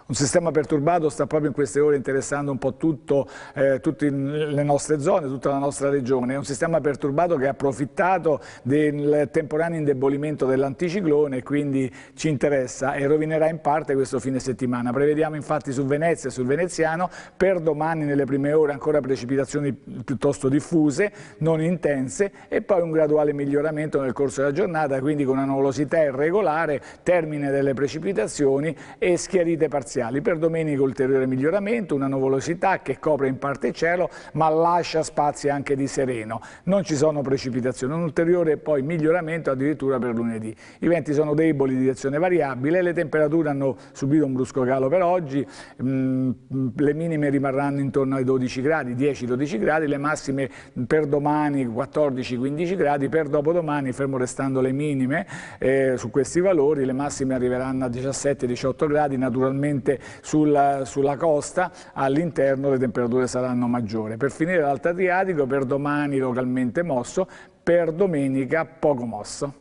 Un sistema perturbato sta proprio in queste ore interessando un po' tutte le nostre zone, tutta la nostra regione. È un sistema perturbato che ha approfittato del temporaneo indebolimento dell'anticiclone e quindi ci interessa e rovinerà in parte questo fine settimana. Prevediamo infatti su Venezia e sul veneziano per domani nelle prime ore ancora precipitazioni piuttosto diffuse, non intense, e poi un graduale miglioramento nel corso della giornata, quindi con una nuvolosità irregolare, termine delle precipitazioni e schiarite parziali. Per domenica ulteriore miglioramento, una nuvolosità che copre in parte il cielo ma lascia spazi anche di sereno. Non ci sono precipitazioni, un ulteriore poi miglioramento addirittura per lunedì. I venti sono deboli di direzione variabile, le temperature hanno subito un brusco calo per oggi, le minime rimarranno intorno ai 12 gradi, 10-12 gradi, le massime per domani 14-15 gradi, per dopodomani, fermo restando le minime su questi valori, le massime arriveranno a 17-18 gradi, naturalmente sulla costa, all'interno le temperature saranno maggiori. Per finire l'Alto Adriatico, per domani localmente mosso, per domenica poco mosso.